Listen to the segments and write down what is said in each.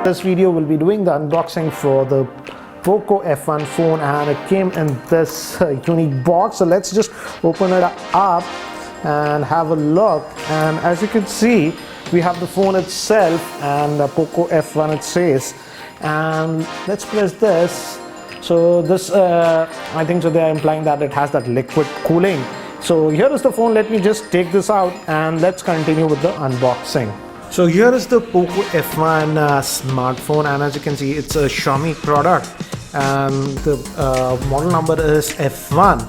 This video will be doing the unboxing for the PoCo F1 phone, and it came in this unique box. So let's just open it up and have a look. And as you can see, we have the phone itself and the PoCo F1 it says. And let's press this. So this I think so they are implying that it has that liquid cooling. So here is the phone. Let me just take this out and let's continue with the unboxing. So here is the PoCo F1 smartphone, and as you can see, it's a Xiaomi product, and the model number is F1.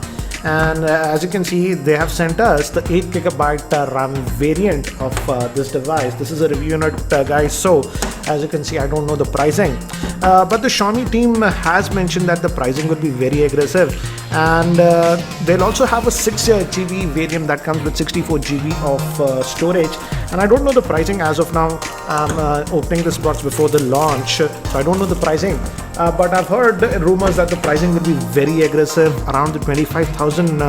And as you can see, they have sent us the 8GB RAM variant of this device. This is a review unit, guys. So as you can see, I don't know the pricing, but the Xiaomi team has mentioned that the pricing will be very aggressive, and they'll also have a 6GB variant that comes with 64GB of storage. And I don't know the pricing as of now. I'm opening this box before the launch, so I don't know the pricing. But I've heard rumors that the pricing will be very aggressive, around the 25,000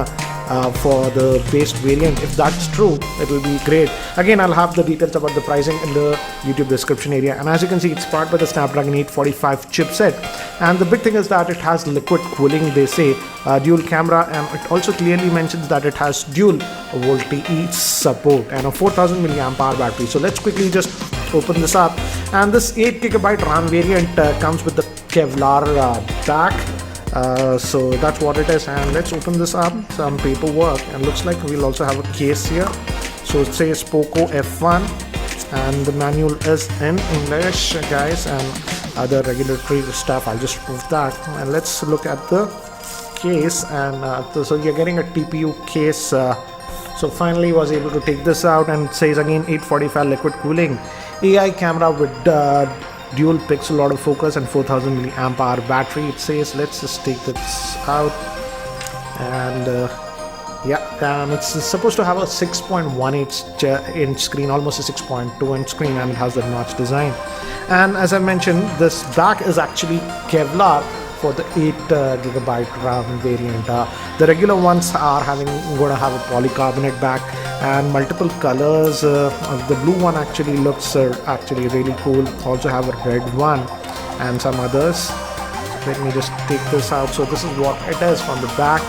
for the base variant. If that's true, it will be great. Again, I'll have the details about the pricing in the YouTube description area. And as you can see, it's powered by the Snapdragon 845 chipset. And the big thing is that it has liquid cooling, they say, dual camera, and it also clearly mentions that it has dual VoLTE support and a 4000 mAh battery. So let's quickly just open this up. And this 8GB RAM variant comes with the Kevlar back. So that's what it is. And let's open this up, some paperwork, and looks like we'll also have a case here. So it says PoCo F1, and the manual is in English, guys, and other regulatory stuff. I'll just remove that, and let's look at the case. And so you're getting a TPU case. So finally was able to take this out, and it says again 845 liquid cooling, AI camera with dual pixel autofocus and 4000 mAh battery, it says. Let's just take this out. And it's supposed to have a 6.18 inch screen, almost a 6.2 inch screen, and it has the notch design. And as I mentioned, this back is actually Kevlar for the 8GB RAM variant. The regular ones are going to have a polycarbonate back and multiple colors. The blue one actually looks actually really cool. Also have a red one and some others. Let me just take this out. So this is what it is from the back,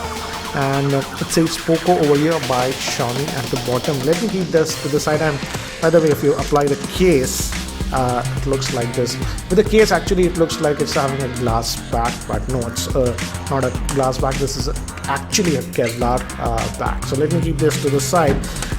and it says PoCo over here by Xiaomi at the bottom. Let me keep this to the side. And by the way, if you apply the case, it looks like this. With the case, actually it looks like it's having a glass back, but no, it's not a glass back. This is actually a Kevlar back. So let me keep this to the side.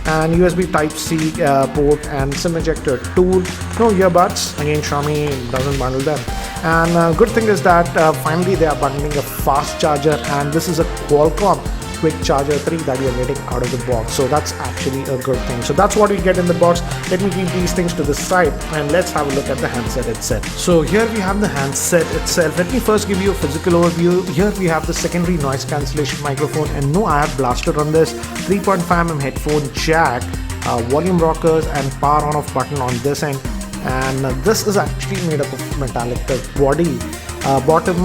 And USB Type-C port and SIM ejector tool. No earbuds. Again, Xiaomi doesn't bundle them. And good thing is that finally they are bundling a fast charger, and this is a Qualcomm Quick Charger 3 that you're getting out of the box. So that's actually a good thing. So that's what we get in the box. Let me keep these things to the side, and let's have a look at the handset itself. So here we have the handset itself. Let me first give you a physical overview. Here we have the secondary noise cancellation microphone, and no IR blaster on this. 3.5mm headphone jack, volume rockers, and power on off button on this end. And this is actually made up of metallic body. Bottom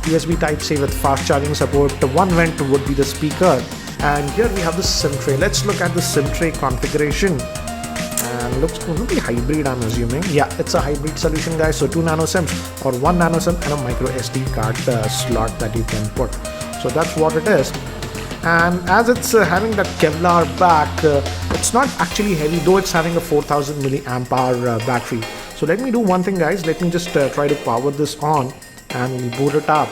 USB Type-C with fast charging support. One vent would be the speaker, and here we have the SIM tray. Let's look at the SIM tray configuration, and looks going to be hybrid, I'm assuming. Yeah, it's a hybrid solution, guys. So 2 nano SIMs, or 1 nano SIM and a micro SD card slot that you can put. So that's what it is. And as it's having that Kevlar back, it's not actually heavy, though it's having a 4000 mAh battery. So let me do one thing, guys. Let me just try to power this on, and we'll boot it up.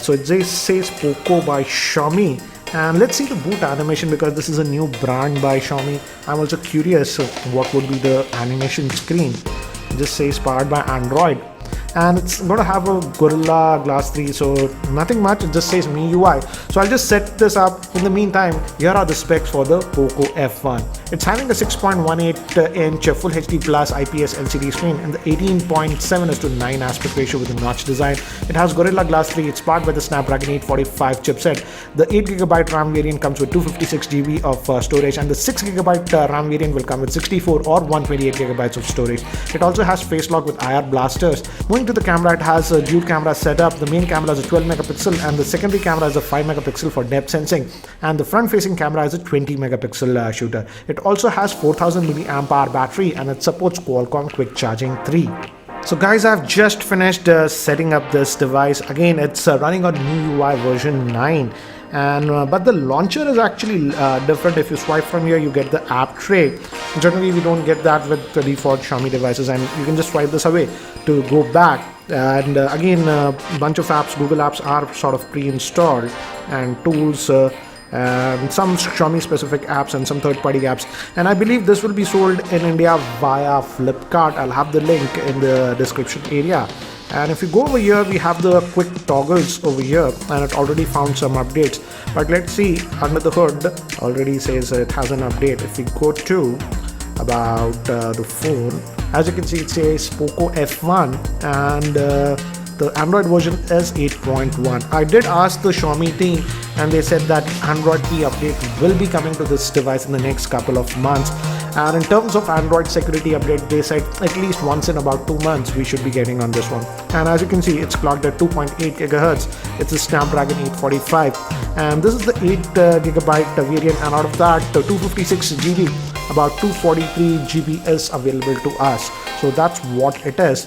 So it says PoCo by Xiaomi, and let's see the boot animation, because this is a new brand by Xiaomi. I'm also curious what would be the animation screen. It just says powered by Android, and it's going to have a Gorilla Glass 3, so nothing much. It just says MIUI. So I'll just set this up. In the meantime, here are the specs for the PoCo F1. It's having a 6.18 inch Full HD Plus IPS LCD screen and the 18.7:9 aspect ratio with a notch design. It has Gorilla Glass 3. It's powered by the Snapdragon 845 chipset. The 8GB RAM variant comes with 256GB of storage, and the 6GB RAM variant will come with 64 or 128GB of storage. It also has face lock with IR blasters. Moving to the camera, it has a dual camera setup. The main camera is a 12 megapixel, and the secondary camera is a 5 megapixel for depth sensing, and the front facing camera is a 20 megapixel shooter. It also has 4000 mAh battery, and it supports Qualcomm Quick Charging 3. So guys, I've just finished setting up this device. Again, it's running on MIUI version 9, and but the launcher is actually different. If you swipe from here, you get the app tray. Generally, we don't get that with the default Xiaomi devices, and you can just swipe this away to go back. And again, a bunch of apps, Google apps are sort of pre-installed, and tools, some Xiaomi specific apps and some third-party apps. And I believe this will be sold in India via Flipkart. I'll have the link in the description area. And if you go over here, we have the quick toggles over here, and it already found some updates. But let's see, under the hood already says it has an update. If we go to about the phone, as you can see, it says PoCo F1, and the Android version is 8.1. I did ask the Xiaomi team, and they said that Android P update will be coming to this device in the next couple of months. And in terms of Android security update, they said at least once in about 2 months we should be getting on this one. And as you can see, it's clocked at 2.8 GHz. It's a Snapdragon 845, and this is the 8GB variant, and out of that 256 GB, about 243 GB is available to us. So that's what it is.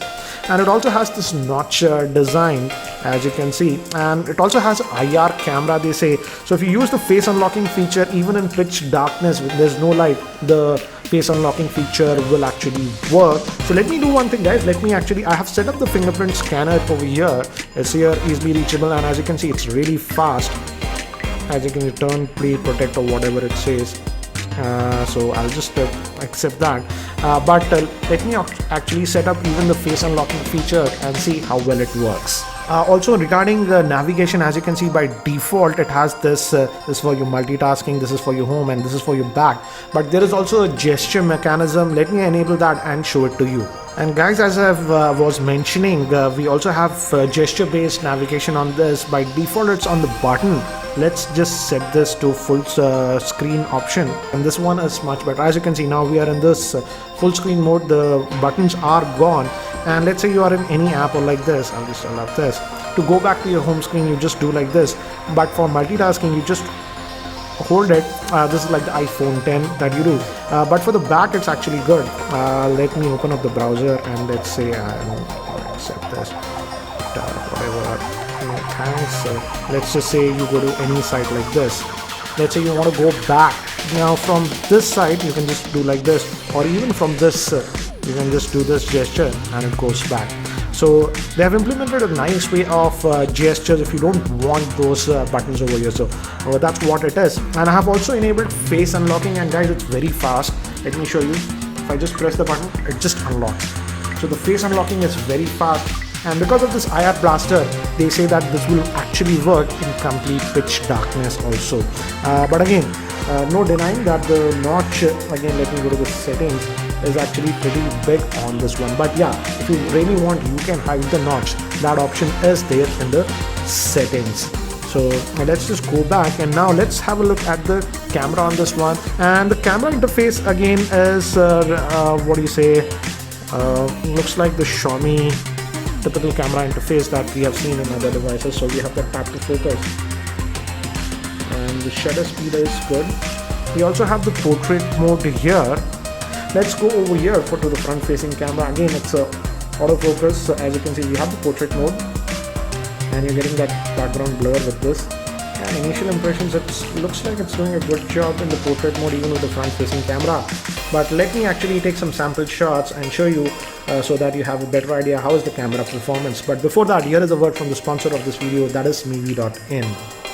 And it also has this notch design, as you can see, and it also has IR camera, they say. So if you use the face unlocking feature, even in pitch darkness when there's no light, the face unlocking feature will actually work. So let me do one thing, guys. I have set up the fingerprint scanner over here. It's here, easily reachable, and as you can see, it's really fast. As you can turn, play, protect, or whatever it says. So I'll just accept that, but let me actually set up even the face unlocking feature and see how well it works. Also regarding navigation, as you can see, by default it has this this for your multitasking, this is for your home, and this is for your back, but there is also a gesture mechanism. Let me enable that and show it to you. And guys, as I was mentioning, we also have gesture based navigation on this. By default it's on the button. Let's just set this to full screen option, and this one is much better. As you can see, now we are in this full screen mode. The buttons are gone, and let's say you are in any app or like this. I'll just allow this to go back to your home screen. You just do like this, but for multitasking you just hold it. This is like the iPhone 10 that you do, but for the back it's actually good. Let me open up the browser, and let's say I'll accept this, whatever. Thanks. Let's just say you go to any site like this. Let's say you want to go back. Now from this side you can just do like this, or even from this you can just do this gesture and it goes back. So they have implemented a nice way of gestures if you don't want those buttons over here. So that's what it is. And I have also enabled face unlocking, and guys, it's very fast. Let me show you. If I just press the button, it just unlocks. So the face unlocking is very fast. And because of this IR blaster, they say that this will actually work in complete pitch darkness also. But again, no denying that the notch, again, let me go to the settings, is actually pretty big on this one. But yeah, if you really want, you can hide the notch. That option is there in the settings. So let's just go back, and now let's have a look at the camera on this one. And the camera interface again is what do you say, looks like the Xiaomi typical camera interface that we have seen in other devices. So we have the tap to focus, and the shutter speed is good. We also have the portrait mode here. Let's go over here to the front facing camera. Again, it's a autofocus. So as you can see, we have the portrait mode, and you're getting that background blur with this. And initial impressions, it looks like it's doing a good job in the portrait mode even with the front facing camera. But let me actually take some sample shots and show you so that you have a better idea how is the camera performance. But before that, here is a word from the sponsor of this video, that is Mivi.in.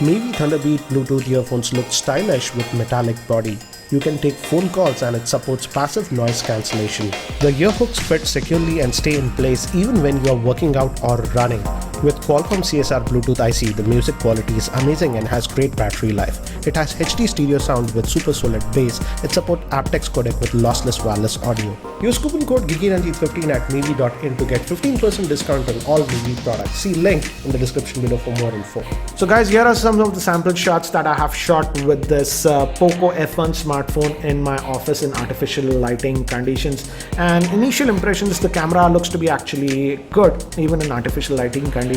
Mivi Thunderbeat Bluetooth earphones look stylish with metallic body. You can take phone calls, and it supports passive noise cancellation. The earhooks fit securely and stay in place even when you are working out or running. With Qualcomm CSR Bluetooth IC, the music quality is amazing and has great battery life. It has HD stereo sound with super solid bass. It supports aptX codec with lossless wireless audio. Use coupon code GigiRanjit15 at Mivi.in to get 15% discount on all Mivi products. See link in the description below for more info. So guys, here are some of the sample shots that I have shot with this PoCo F1 smartphone in my office in artificial lighting conditions. And initial impressions, the camera looks to be actually good even in artificial lighting conditions.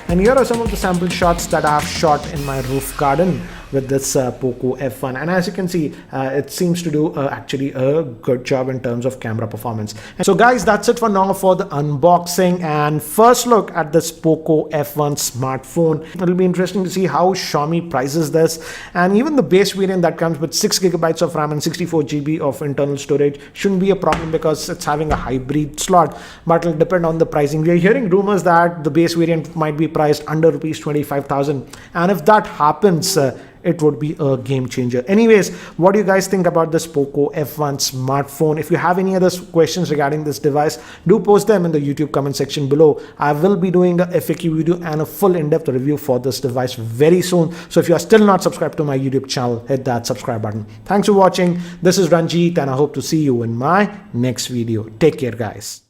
And here are some of the sample shots that I have shot in my roof garden. with this PoCo F1, and as you can see, it seems to do actually a good job in terms of camera performance. And so guys, that's it for now for the unboxing and first look at this PoCo F1 smartphone. It'll be interesting to see how Xiaomi prices this, and even the base variant that comes with 6 gigabytes of RAM and 64 GB of internal storage shouldn't be a problem because it's having a hybrid slot, but it'll depend on the pricing. We are hearing rumors that the base variant might be priced under rupees 25,000, and if that happens, it would be a game changer. Anyways, what do you guys think about this PoCo F1 smartphone? If you have any other questions regarding this device, do post them in the YouTube comment section below. I will be doing a FAQ video and a full in-depth review for this device very soon. So if you are still not subscribed to my YouTube channel, hit that subscribe button. Thanks for watching. This is Ranjit, and I hope to see you in my next video. Take care, guys.